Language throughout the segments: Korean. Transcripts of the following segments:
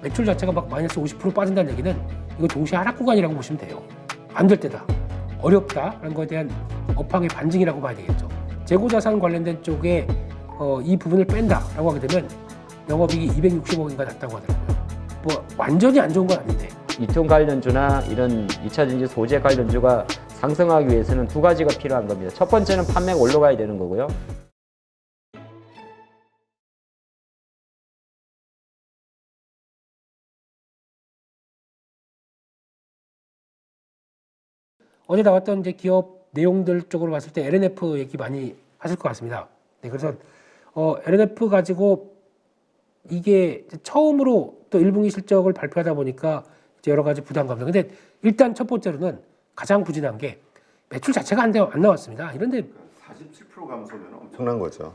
매출 자체가 막 마이너스 50% 빠진다는 얘기는 이거 동시에 하락 구간이라고 보시면 돼요. 안 될 때다, 어렵다라는 것에 대한 업황의 반증이라고 봐야 되겠죠. 재고자산 관련된 쪽에 이 부분을 뺀다라고 하게 되면 영업이익이 260억인가 났다고 하더라고요. 뭐 완전히 안 좋은 건 아닌데, 유통 관련주나 이런 2차전지 소재 관련주가 상승하기 위해서는 두 가지가 필요한 겁니다. 첫 번째는 판매가 올라가야 되는 거고요. 어제 나왔던 이제 기업 내용들 쪽으로 봤을 때 LNF 얘기 많이 하실 것 같습니다. 네, 그래서 LNF 가지고 이게 처음으로 또 1분기 실적을 발표하다 보니까 이제 여러 가지 부담감들. 근데 일단 첫 번째로는 가장 부진한 게 매출 자체가 안 나왔습니다. 이런데 47% 감소면 엄청난 거죠.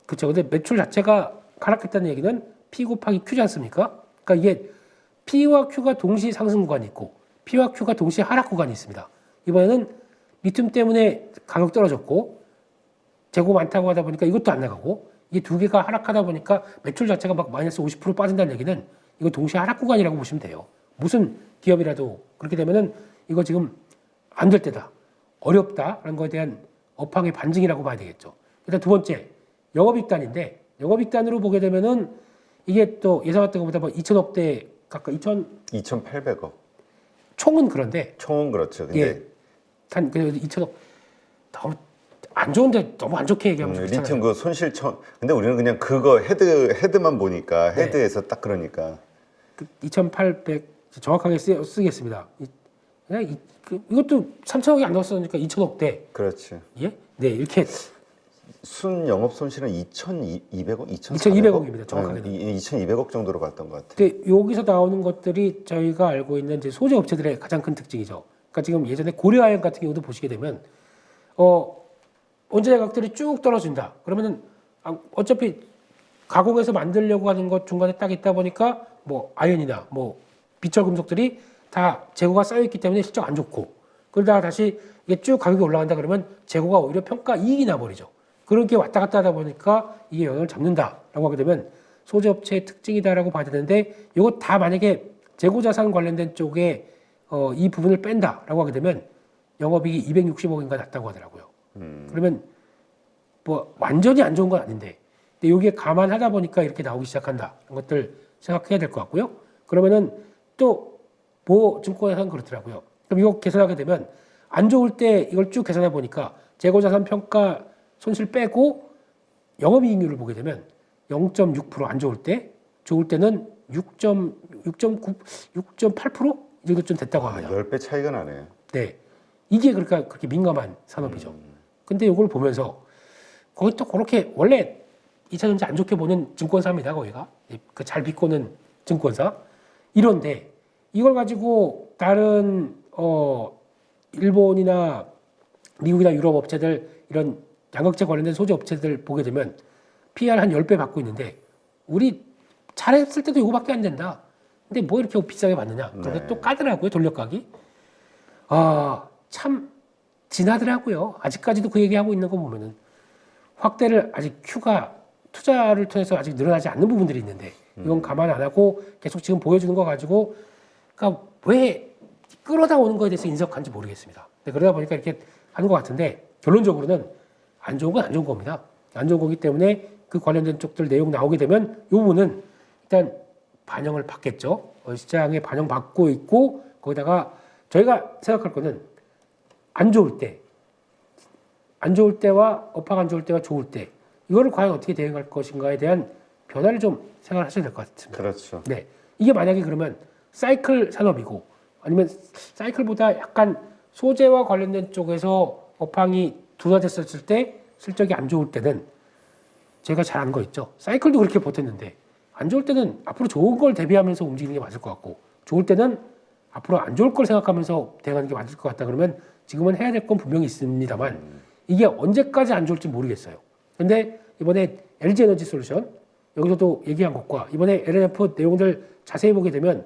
그렇죠. 근데 매출 자체가 하락했다는 얘기는 P 곱하기 Q지 않습니까? 그러니까 이게 P와 Q가 동시 상승 구간이 있고 P와 Q가 동시 하락 구간이 있습니다. 이번에는 미툼 때문에 가격 떨어졌고 재고 많다고 하다 보니까 이것도 안 나가고, 이게 두 개가 하락하다 보니까 매출 자체가 막 마이너스 50% 빠진다는 얘기는 이거 동시에 하락 구간이라고 보시면 돼요. 무슨 기업이라도 그렇게 되면은 이거 지금 안 될 때다, 어렵다라는 것에 대한 업황의 반증이라고 봐야 되겠죠. 일단 두 번째, 영업이익단인데 영업이익단으로 보게 되면은 이게 또 예상했던 것보다 뭐 2천억대 가까이 2,800억. 총은 그런데 총은 그렇죠. 근데 예, 단 그래도 2천억 너무 안 좋은데 너무 안 좋게 얘기하면 좋잖아요. 리튬 그 손실천. 근데 우리는 그냥 그거 헤드만 보니까 네. 헤드에서 딱 그러니까. 2,800 정확하게 쓰겠습니다. 그냥 이것도 3천억이 안 나왔으니까 2천억대. 그렇지. 예? 네, 이렇게 순 영업 손실은 2,200억, 2,200억입니다. 정확하게. 2,200억 정도로 갔던 것 같아요. 근데 여기서 나오는 것들이 저희가 알고 있는 이제 소재 업체들의 가장 큰 특징이죠. 그러니까 지금 예전에 고려아연 같은 경우도 보시게 되면 원자재 가격들이 쭉 떨어진다. 그러면은 어차피 가공해서 만들려고 하는 것 중간에 딱 있다 보니까 뭐 아연이나 뭐 비철 금속들이 다 재고가 쌓여 있기 때문에 실적 안 좋고, 그러다가 다시 이게 쭉 가격이 올라간다 그러면 재고가 오히려 평가 이익이 나버리죠. 그렇게 왔다 갔다 하다 보니까 이게 영향을 잡는다라고 하게 되면 소재업체의 특징이다라고 봐야 되는데, 이거 다 만약에 재고자산 관련된 쪽에 이 부분을 뺀다라고 하게 되면 영업이익이 260억인가 났다고 하더라고요. 그러면 뭐 완전히 안 좋은 건 아닌데, 근데 여기에 감안하다 보니까 이렇게 나오기 시작한다. 이런 것들 생각해야 될 것 같고요. 그러면은 또 뭐 증권회사는 그렇더라고요. 그럼 이거 계산하게 되면 안 좋을 때 이걸 쭉 계산해 보니까 재고자산 평가 손실 빼고 영업이익률을 보게 되면 0.6%안 좋을 때, 좋을 때는 6.9, 6.8%? 이 정도 좀 됐다고 합니다. 10배 차이가 나네요. 네. 이게 그러니까 그렇게 민감한 산업이죠. 근데 이걸 보면서 거기 또 그렇게 원래 2차전지 안 좋게 보는 증권사입니다. 거기가. 그 잘 비꼬는 증권사. 이런데 이걸 가지고 다른 일본이나 미국이나 유럽 업체들, 이런 양극재 관련된 소재 업체들 보게 되면 PR 한 10배 받고 있는데 우리 잘했을 때도 이거밖에 안 된다. 근데 뭐 이렇게 비싸게 받느냐. 근데 네. 또 까더라고요. 돌려가기. 참 진하더라고요. 아직까지도 그 얘기하고 있는 거 보면은 확대를 아직 Q가 투자를 통해서 아직 늘어나지 않는 부분들이 있는데 이건 감안 안 하고 계속 지금 보여주는 거 가지고, 그러니까 왜 끌어다 오는 거에 대해서 인석한지 모르겠습니다. 그러다 보니까 이렇게 하는 것 같은데 결론적으로는 안 좋은 건 안 좋은 겁니다. 안 좋은 거기 때문에 그 관련된 쪽들 내용 나오게 되면 이 부분은 일단 반영을 받겠죠. 시장에 반영받고 있고, 거기다가 저희가 생각할 거는 안 좋을 때와 업황 안 좋을 때와 좋을 때 이거를 과연 어떻게 대응할 것인가에 대한 변화를 좀 생각하셔야 될 것 같습니다. 그렇죠. 네, 이게 만약에 그러면 사이클 산업이고 아니면 사이클보다 약간 소재와 관련된 쪽에서 업황이 둔화됐었을 때 실적이 안 좋을 때는 제가 잘 아는 거 있죠. 사이클도 그렇게 버텼는데 안 좋을 때는 앞으로 좋은 걸 대비하면서 움직이는 게 맞을 것 같고, 좋을 때는 앞으로 안 좋을 걸 생각하면서 대응하는 게 맞을 것 같다 그러면 지금은 해야 될 건 분명히 있습니다만 이게 언제까지 안 좋을지 모르겠어요. 근데 이번에 LG 에너지 솔루션 여기서도 얘기한 것과 이번에 LNF 내용들 자세히 보게 되면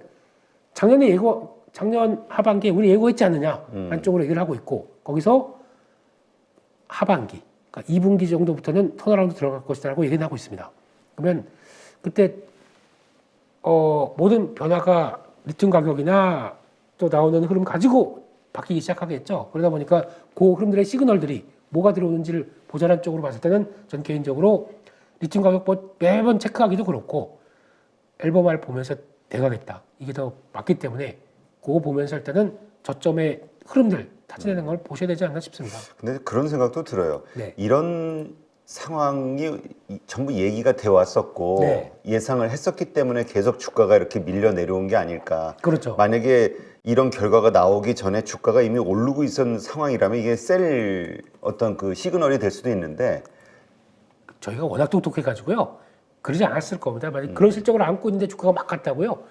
작년 하반기에 우리 예고했지 않느냐 한쪽으로 얘기를 하고 있고, 거기서 하반기, 그러니까 2분기 정도부터는 턴어라운드 들어갈 것이라고 얘기는 하고 있습니다. 그러면 그때 모든 변화가 리튬 가격이나 또 나오는 흐름 가지고 바뀌기 시작하겠죠. 그러다 보니까 그 흐름들의 시그널들이 뭐가 들어오는지를 보자는 쪽으로 봤을 때는 전 개인적으로 리튬 가격 매번 체크하기도 그렇고 앨범을 보면서 대가겠다. 이게 더 맞기 때문에 그거 보면서 일단은 저점의 흐름들 타진하는 걸 보셔야 되지 않나 싶습니다. 근데 그런 생각도 들어요. 네. 이런 상황이 전부 얘기가 돼 왔었고 네. 예상을 했었기 때문에 계속 주가가 이렇게 밀려 내려온 게 아닐까. 그렇죠. 만약에 이런 결과가 나오기 전에 주가가 이미 오르고 있었는 상황이라면 이게 셀 어떤 그 시그널이 될 수도 있는데 저희가 워낙 똑똑해가지고요. 그러지 않았을 겁니다. 만약 그런 실적을 안고 있는데 주가가 막 갔다고요.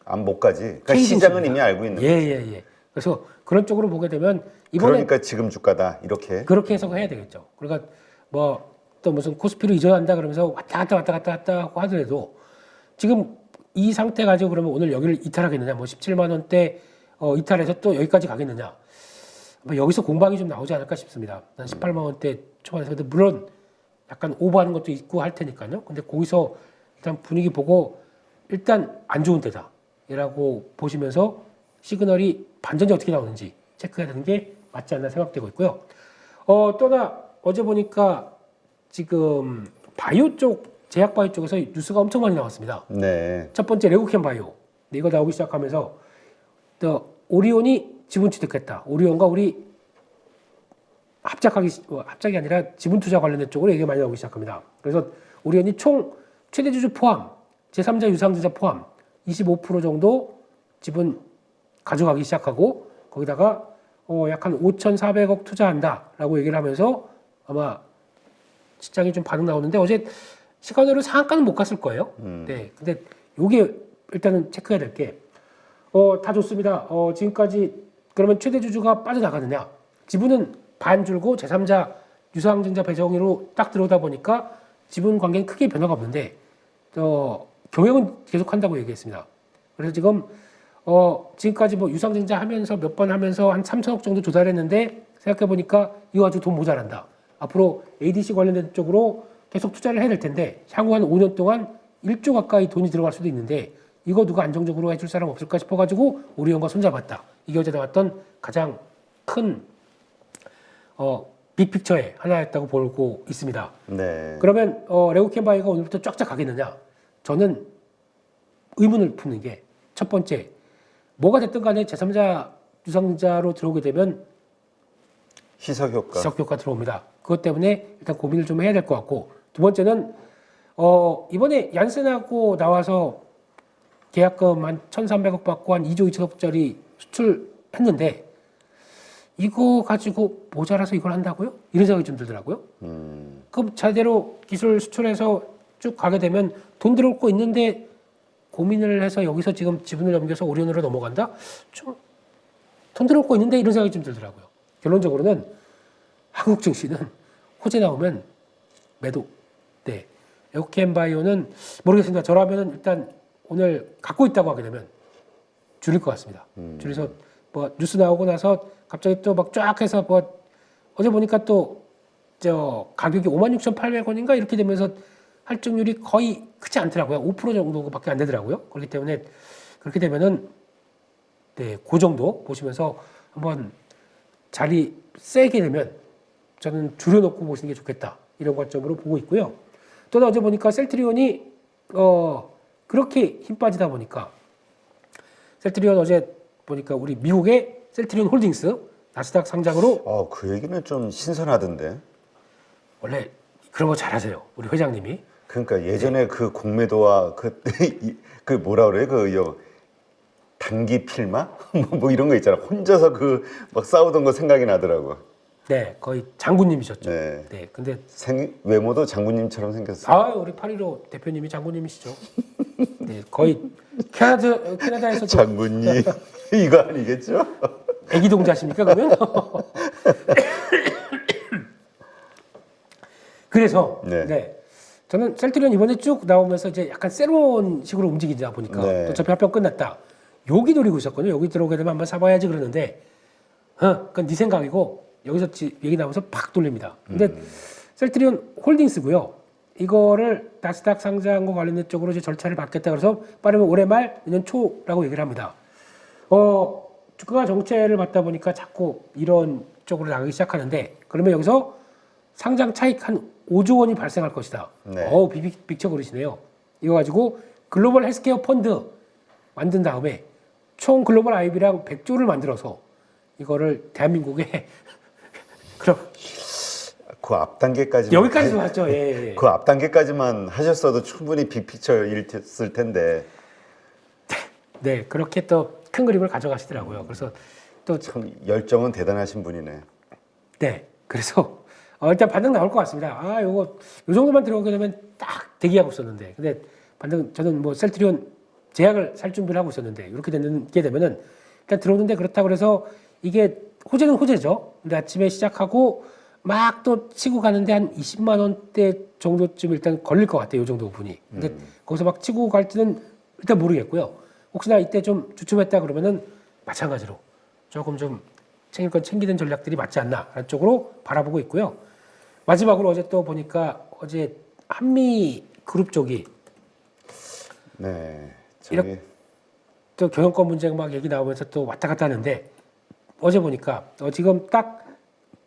안 못 가지. 그러니까 K 시장은 증시입니다. 이미 알고 있는 예, 거지. 예. 그래서 그런 쪽으로 보게 되면 이번에 그러니까 지금 주가다 이렇게. 그렇게 해석을 해야 되겠죠. 그러니까 뭐 또 무슨 코스피로 이전한다 그러면서 왔다 갔다 하고 하더라도 지금 이 상태 가지고 그러면 오늘 여기를 이탈하겠느냐, 뭐 17만 원대 이탈해서 또 여기까지 가겠느냐, 뭐 여기서 공방이 좀 나오지 않을까 싶습니다. 난 18만 원대 초반에서 근데 물론 약간 오버하는 것도 있고 할 테니까요. 근데 거기서 일단 분위기 보고 일단 안 좋은 때다라고 보시면서 시그널이 반전이 어떻게 나오는지 체크해야 되는 게 맞지 않나 생각되고 있고요. 또 하나 어제 보니까 지금 바이오 쪽 제약 바이오 쪽에서 뉴스가 엄청 많이 나왔습니다. 네. 첫 번째 레고캠 바이오 이거 나오기 시작하면서 또 오리온이 지분 취득했다. 오리온과 우리 합작이 아니라 지분 투자 관련된 쪽으로 얘기가 많이 나오기 시작합니다. 그래서 오리온이 총 최대 주주 포함, 제3자 유상증자 포함 25% 정도 지분 가져가기 시작하고 거기다가 약 한 5,400억 투자한다라고 얘기를 하면서 아마 시장이 좀 반응 나오는데 어제 시간으로 상한가는 못 갔을 거예요. 네, 근데 요게 일단은 체크해야 될 게 다 좋습니다. 지금까지 그러면 최대 주주가 빠져나가느냐? 지분은 반 줄고 제3자 유상증자 배정으로 딱 들어오다 보니까 지분 관계는 크게 변화가 없는데 경영은 계속 한다고 얘기했습니다. 그래서 지금 지금까지 뭐 유상증자 하면서 몇 번 하면서 한 3천억 정도 조달했는데 생각해 보니까 이거 아주 돈 모자란다. 앞으로 ADC 관련된 쪽으로 계속 투자를 해야 될 텐데 향후 한 5년 동안 1조 가까이 돈이 들어갈 수도 있는데 이거 누가 안정적으로 해줄 사람 없을까 싶어가지고 오리온과 손잡았다. 이게 어제 나왔던 가장 큰 빅픽처의 하나였다고 보고 있습니다. 네. 그러면 레고캠 바이오가 오늘부터 쫙쫙 가겠느냐? 저는 의문을 품는 게 첫 번째, 뭐가 됐든 간에 제3자 유상자로 들어오게 되면 희석 효과. 지적 효과 들어옵니다. 그것 때문에 일단 고민을 좀 해야 될 것 같고 두 번째는 이번에 얀센하고 나와서 계약금 한 1,300억 받고 한 2조 2천억짜리 수출했는데 이거 가지고 모자라서 이걸 한다고요? 이런 생각이 좀 들더라고요. 그럼 제대로 기술 수출해서 쭉 가게 되면 돈 들어올 거 있는데 고민을 해서 여기서 지금 지분을 넘겨서 오리온으로 넘어간다? 좀 돈 들어올 거 있는데 이런 생각이 좀 들더라고요. 결론적으로는 한국 증시는 호재 나오면 매도. 네. 에코캠 바이오는 모르겠습니다. 저라면 일단 오늘 갖고 있다고 하게 되면 줄일 것 같습니다. 줄여서 뭐 뉴스 나오고 나서 갑자기 또 막 쫙 해서 뭐 어제 보니까 또 가격이 56,800원인가 이렇게 되면서 할증률이 거의 크지 않더라고요. 5% 정도밖에 안 되더라고요. 그렇기 때문에 그렇게 되면은 네, 그 정도 보시면서 한번 자리 세게 되면 저는 줄여놓고 보시는 게 좋겠다. 이런 관점으로 보고 있고요. 또 어제 보니까 셀트리온이 그렇게 힘 빠지다 보니까 셀트리온 어제 보니까 우리 미국의 셀트리온 홀딩스 나스닥 상장으로 그 얘기는 좀 신선하던데. 원래 그런 거 잘하세요. 우리 회장님이. 그러니까 예전에 그 공매도와 그 뭐라 그래 단기 필마 뭐 이런 거 있잖아. 혼자서 그 막 싸우던 거 생각이 나더라고. 네, 거의 장군님이셨죠. 네. 네, 근데 외모도 장군님처럼 생겼어요. 우리 8.15 대표님이 장군님이시죠. 네, 거의 캐나다에서도 장군님 이거 아니겠죠? 애기 동자십니까 그러면? 그래서 네. 저는 셀트리온 이번에 쭉 나오면서 이제 약간 새로운 식으로 움직이다 보니까 네. 어차피 합병 끝났다. 여기 노리고 있었거든요. 여기 들어오게 되면 한번 사봐야지 그러는데 그건 네 생각이고 여기서 얘기 나오면서 팍 돌립니다. 근데 셀트리온 홀딩스고요. 이거를 나스닥 상장과 관련된 쪽으로 이제 절차를 받겠다 그래서 빠르면 올해 말 내년 초라고 얘기를 합니다. 주가 정체를 받다 보니까 자꾸 이런 쪽으로 나가기 시작하는데 그러면 여기서 상장 차익 한 5조 원이 발생할 것이다. 네. 빅쳐 그러시네요. 이거 가지고 글로벌 헬스케어 펀드 만든 다음에 총 글로벌 IB랑 100조를 만들어서 이거를 대한민국에 그럼 그 앞 단계까지 여기까지 왔죠. 예. 그 앞 단계까지만 하셨어도 충분히 빅피처였을 텐데 네, 그렇게 또 큰 그림을 가져가시더라고요. 그래서 또 참 열정은 대단하신 분이네. 네, 그래서 일단 반등 나올 것 같습니다. 요거 요 정도만 들어오게 되면 딱 대기하고 있었는데, 근데 반등 저는 뭐 셀트리온 제약을 살 준비를 하고 있었는데 이렇게 되면은 일단 들어오는데 그렇다고 그래서 이게 호재는 호재죠. 근데 아침에 시작하고 막 또 치고 가는데 한 20만 원대 정도쯤 일단 걸릴 것 같아요. 이 정도 부분이. 근데 거기서 막 치고 갈지는 일단 모르겠고요. 혹시나 이때 좀 주춤했다 그러면은 마찬가지로 조금 좀 챙길 건 챙기는 전략들이 맞지 않나 라는 쪽으로 바라보고 있고요. 마지막으로 어제 또 보니까 어제 한미 그룹 쪽이 네. 이렇게 또 경영권 문제가 막 얘기 나오면서 또 왔다 갔다 하는데 어제 보니까 지금 딱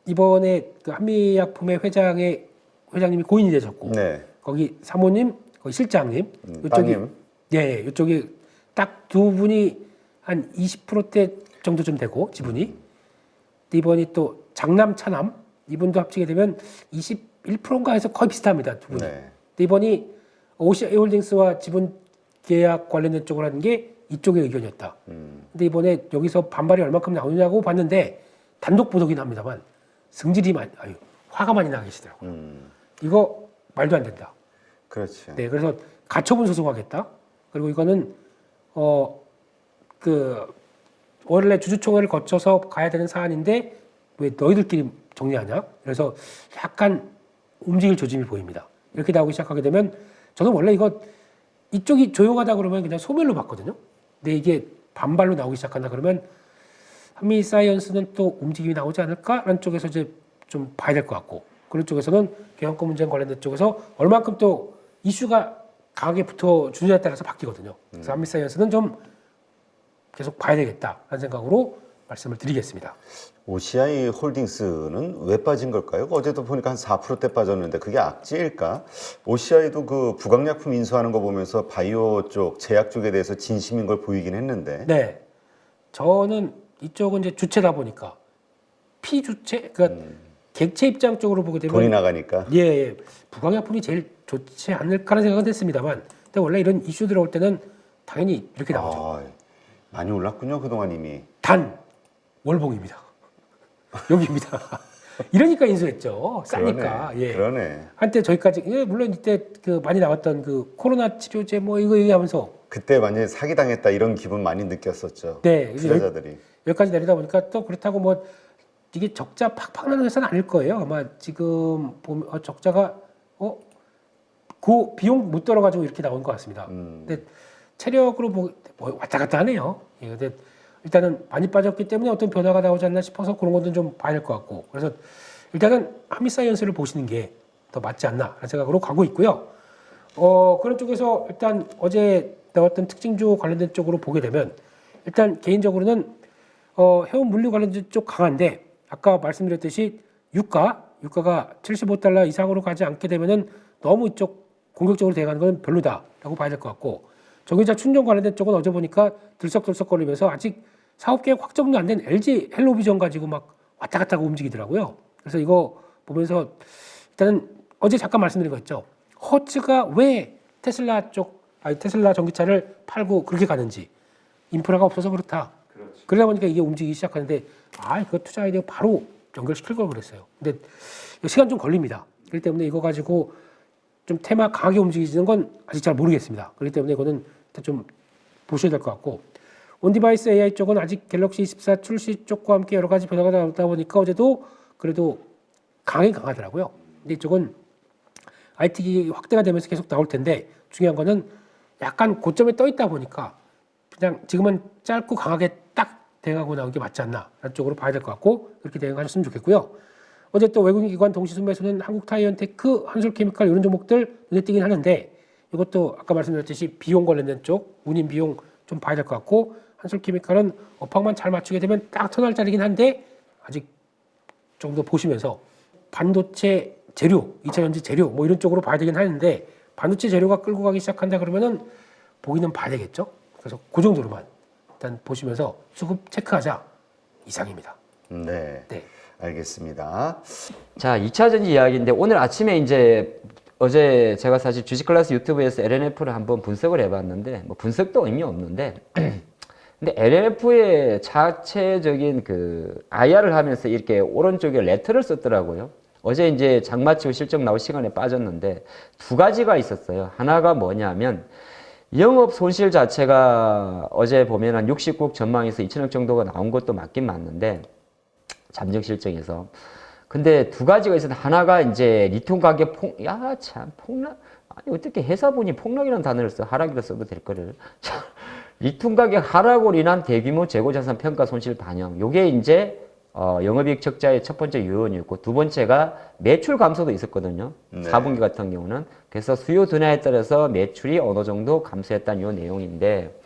이번에 그 한미약품의 회장님이 고인이 되셨고 네. 거기 사모님, 거기 실장님 이쪽이 빵님. 예, 이쪽이 딱 두 분이 한 20%대 정도 좀 되고 지분이 이번이 또 장남 차남 이분도 합치게 되면 21%인가 해서 거의 비슷합니다 두 분이. 네. 근데 이번이 오시아홀딩스와 지분 계약 관련된 쪽을 하는 게 이쪽의 의견이었다. 근데 이번에 여기서 반발이 얼마큼 나오느냐고 봤는데 단독 보도긴 합니다만 승질이 화가 많이 나 계시더라고요. 이거 말도 안 된다. 그렇죠. 네, 그래서 가처분 소송하겠다. 그리고 이거는 원래 주주총회를 거쳐서 가야 되는 사안인데 왜 너희들끼리 정리하냐? 그래서 약간 움직일 조짐이 보입니다. 이렇게 나오기 시작하게 되면 저는 원래 이쪽이 조용하다 그러면 그냥 소멸로 봤거든요. 근데 이게 반발로 나오기 시작한다 그러면 한미 사이언스는 또 움직임이 나오지 않을까라는 쪽에서 이제 좀 봐야 될 것 같고 그런 쪽에서는 경영권 문제 관련된 쪽에서 얼만큼 또 이슈가 강하게 붙어주느냐에 따라서 바뀌거든요. 그래서 한미 사이언스는 좀 계속 봐야 되겠다라는 생각으로 말씀을 드리겠습니다. OCI 홀딩스는 왜 빠진 걸까요? 어제도 보니까 한 4%대 빠졌는데 그게 악재일까? OCI도 그 부강약품 인수하는 거 보면서 바이오 쪽, 제약 쪽에 대해서 진심인 걸 보이긴 했는데. 네, 저는 이쪽은 이제 주체다 보니까 피주체, 그러니까 객체 입장 쪽으로 보게 되면 돈이 나가니까. 예, 부강약품이 제일 좋지 않을까라는 생각은 했습니다만, 근데 원래 이런 이슈 들어올 때는 당연히 이렇게 나오죠. 많이 올랐군요 그동안 이미. 단 월봉입니다. 여기입니다. 이러니까 인수했죠. 싸니까. 그러네. 예. 그러네. 한때 저희까지 물론 이때 그 많이 나왔던 그 코로나 치료제 뭐 이거 얘기하면서 그때 완전히 사기당했다 이런 기분 많이 느꼈었죠. 네, 투자자들이. 여기까지 내리다 보니까 또 그렇다고 뭐 이게 적자 팍팍 나는 회사는 아닐 거예요. 아마 지금 보면 적자가 그 비용 못 떨어가지고 이렇게 나온 것 같습니다. 근데 체력으로 뭐 왔다 갔다 하네요. 예, 근데 일단은 많이 빠졌기 때문에 어떤 변화가 나오지 않나 싶어서 그런 것도 좀 봐야 될 것 같고 그래서 일단은 한미사이언스를 보시는 게 더 맞지 않나 라는 생각으로 가고 있고요. 그런 쪽에서 일단 어제 나왔던 특징주 관련된 쪽으로 보게 되면 일단 개인적으로는 해운 물류 관련된 쪽 강한데 아까 말씀드렸듯이 유가가 75달러 이상으로 가지 않게 되면은 너무 이쪽 공격적으로 대응하는 건 별로다라고 봐야 될 것 같고 전기차 충전 관련된 쪽은 어제 보니까 들썩들썩거리면서 아직 사업 계획 확정도 안 된 LG 헬로비전 가지고 막 왔다 갔다 하고 움직이더라고요. 그래서 이거 보면서 일단은 어제 잠깐 말씀드린 거 있죠. 허츠가 왜 테슬라 전기차를 팔고 그렇게 가는지 인프라가 없어서 그렇다. 그러다 보니까 이게 움직이기 시작하는데 이거 투자 아이디어 바로 연결시킬 걸 그랬어요. 근데 시간 좀 걸립니다. 그렇기 때문에 이거 가지고 좀 테마 강하게 움직이지는 건 아직 잘 모르겠습니다. 그렇기 때문에 이거는 일단 좀 보셔야 될 것 같고 온디바이스 AI 쪽은 아직 갤럭시 24 출시 쪽과 함께 여러 가지 변화가 나오다 보니까 어제도 그래도 강하더라고요. 근데 이쪽은 IT 기기 확대가 되면서 계속 나올 텐데 중요한 거는 약간 고점에 떠 있다 보니까 그냥 지금은 짧고 강하게 딱 대응하고 나온 게 맞지 않나 라는 쪽으로 봐야 될 것 같고 그렇게 대응하셨으면 좋겠고요. 어제 또 외국인기관 동시순매수는 한국타이언테크, 한솔케미칼 이런 종목들 눈에 띄긴 하는데 이것도 아까 말씀드렸듯이 비용 관련된 쪽 운임 비용 좀 봐야 될 것 같고 한솔케미칼은 업황만 잘 맞추게 되면 딱 터날 자리긴 한데 아직 좀 더 보시면서 반도체 재료, 2차전지 재료 뭐 이런 쪽으로 봐야 되긴 하는데 반도체 재료가 끌고 가기 시작한다 그러면은 보기는 봐야 되겠죠. 그래서 그 정도로만 일단 보시면서 수급 체크하자 이상입니다. 네. 네. 알겠습니다. 자, 2차 전지 이야기인데 오늘 아침에 이제 어제 제가 사실 주식클래스 유튜브에서 LNF를 한번 분석을 해봤는데 뭐 분석도 의미 없는데 근데 LNF의 자체적인 그 IR을 하면서 이렇게 오른쪽에 레터를 썼더라고요. 어제 이제 장마치고 실적 나올 시간에 빠졌는데 두 가지가 있었어요. 하나가 뭐냐면 영업 손실 자체가 어제 보면 한 69억 전망에서 2천억 정도가 나온 것도 맞긴 맞는데 잠정 실적에서. 근데 두 가지가 있었는데 하나가 이제 리튬 가격 폭락. 아니 어떻게 회사분이 폭락이라는 단어를 써 하락이라 써도 될 거를. 리튬 가격 하락으로 인한 대규모 재고자산 평가 손실 반영. 요게 이제 영업이익 적자의 첫 번째 요인이었고 두 번째가 매출 감소도 있었거든요. 네. 4분기 같은 경우는. 그래서 수요 둔화에 따라서 매출이 어느 정도 감소했다는 요 내용인데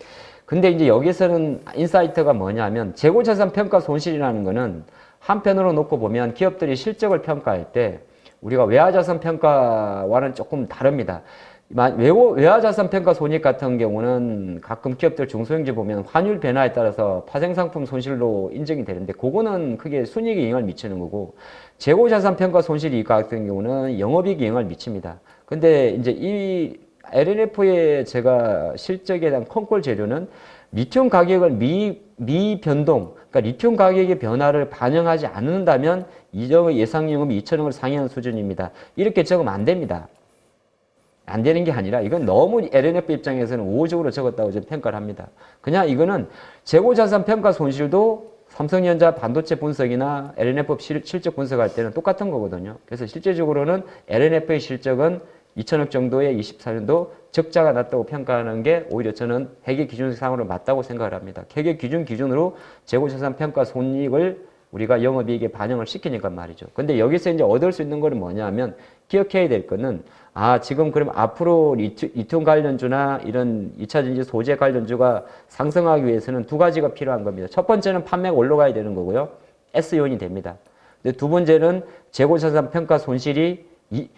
근데 이제 여기서는 인사이트가 뭐냐면 재고자산 평가 손실이라는 거는 한편으로 놓고 보면 기업들이 실적을 평가할 때 우리가 외화자산 평가와는 조금 다릅니다. 외화자산 평가 손익 같은 경우는 가끔 기업들 중소형주 보면 환율 변화에 따라서 파생상품 손실로 인정이 되는데 그거는 크게 순이익에 영향을 미치는 거고 재고자산 평가 손실이 같은 경우는 영업이익에 영향을 미칩니다. 근데 이제 이 LNF의 제가 실적에 대한 컨콜 재료는 리튬 가격을 미변동, 그러니까 리튬 가격의 변화를 반영하지 않는다면 이정의 예상 영업이 2천억을 상회하는 수준입니다. 이렇게 적으면 안 됩니다. 안 되는 게 아니라 이건 너무 LNF 입장에서는 우호적으로 적었다고 저는 평가를 합니다. 그냥 이거는 재고자산 평가 손실도 삼성전자 반도체 분석이나 LNF 실적 분석할 때는 똑같은 거거든요. 그래서 실제적으로는 LNF의 실적은 2천억 정도의 24년도 적자가 났다고 평가하는 게 오히려 저는 회계 기준상으로 맞다고 생각을 합니다. 회계 기준으로 재고자산 평가 손익을 우리가 영업이익에 반영을 시키니까 말이죠. 근데 여기서 이제 얻을 수 있는 거는 뭐냐면 기억해야 될 거는 지금 그럼 앞으로 리튬 관련주나 이런 2차 전지 소재 관련주가 상승하기 위해서는 두 가지가 필요한 겁니다. 첫 번째는 판매가 올라가야 되는 거고요. S요인이 됩니다. 근데 두 번째는 재고자산 평가 손실이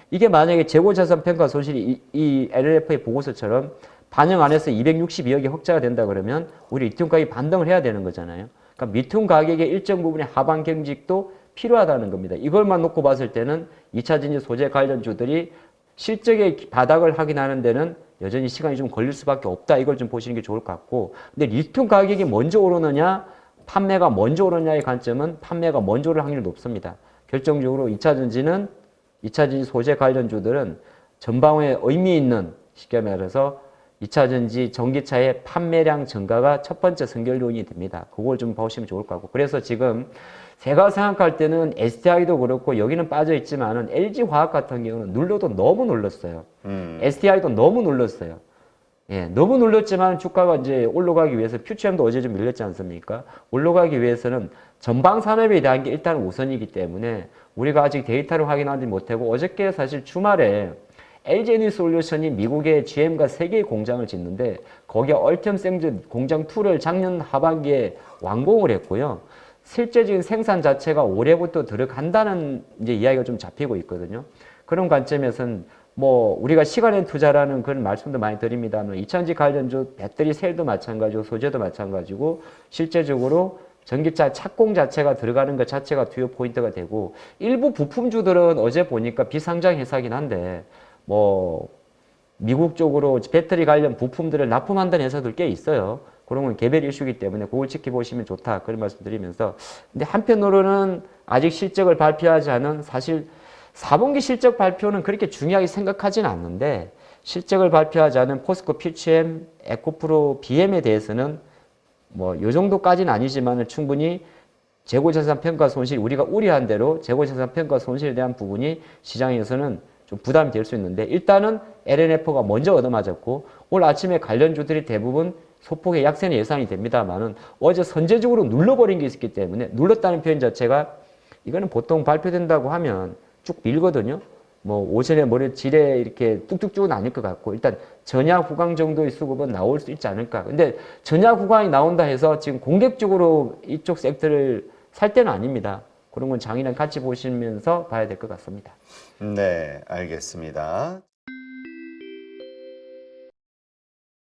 이게 만약에 재고자산 평가 손실이 이 LLF의 보고서처럼 반영 안 해서 262억이 흑자가 된다 그러면 우리 리튬 가격이 반등을 해야 되는 거잖아요. 그러니까 리튬 가격의 일정 부분의 하방 경직도 필요하다는 겁니다. 이걸만 놓고 봤을 때는 2차 전지 소재 관련주들이 실적의 바닥을 확인하는 데는 여전히 시간이 좀 걸릴 수밖에 없다. 이걸 좀 보시는 게 좋을 것 같고 근데 리튬 가격이 먼저 오르느냐 판매가 먼저 오르느냐의 관점은 판매가 먼저 오를 확률이 높습니다. 결정적으로 2차 전지 소재 관련주들은 전방에 의미 있는 쉽게 말해서 2차 전지 전기차의 판매량 증가가 첫 번째 선결 요인이 됩니다. 그걸 좀 보시면 좋을 것 같고 그래서 지금 제가 생각할 때는 STI도 그렇고 여기는 빠져 있지만은 LG화학 같은 경우는 눌러도 너무 눌렀어요. STI도 너무 눌렀어요. 예, 너무 눌렀지만 주가가 이제 올라가기 위해서 퓨처엠도 어제 좀 밀렸지 않습니까? 올라가기 위해서는 전방 산업에 대한 게 일단 우선이기 때문에 우리가 아직 데이터를 확인하지 못하고 어저께 사실 주말에 LG에너지솔루션이 미국의 GM과 3개의 공장을 짓는데 거기에 얼텀생즈 공장 2를 작년 하반기에 완공을 했고요. 실제적인 생산 자체가 올해부터 들어간다는 이제 이야기가 좀 잡히고 있거든요. 그런 관점에서는 뭐 우리가 시간의 투자라는 그런 말씀도 많이 드립니다만 2차전지 관련주 배터리 셀도 마찬가지고 소재도 마찬가지고 실제적으로 전기차 착공 자체가 들어가는 것 자체가 주요 포인트가 되고 일부 부품주들은 어제 보니까 비상장 회사긴 한데 뭐 미국 쪽으로 배터리 관련 부품들을 납품한다는 회사들 꽤 있어요. 그런 건 개별 이슈이기 때문에 그걸 지켜보시면 좋다 그런 말씀 드리면서 근데 한편으로는 아직 실적을 발표하지 않은 사실 4분기 실적 발표는 그렇게 중요하게 생각하지는 않는데 실적을 발표하지 않은 포스코 퓨처엠, 에코프로, BM에 대해서는 뭐 요 정도까지는 아니지만 충분히 재고자산 평가 손실 우리가 우려한 대로 재고자산 평가 손실에 대한 부분이 시장에서는 좀 부담이 될 수 있는데 일단은 LNF가 먼저 얻어맞았고 오늘 아침에 관련주들이 대부분 소폭의 약세는 예상이 됩니다만은 어제 선제적으로 눌러버린 게 있었기 때문에 눌렀다는 표현 자체가 이거는 보통 발표된다고 하면 쭉 밀거든요. 뭐 오전에 모레 질에 이렇게 뚝뚝쭉은 아닐 것 같고 일단 전야 후광 정도의 수급은 나올 수 있지 않을까. 근데 전야 후광이 나온다 해서 지금 공격적으로 이쪽 섹터를 살 때는 아닙니다. 그런 건 장이랑 같이 보시면서 봐야 될 것 같습니다. 네, 알겠습니다.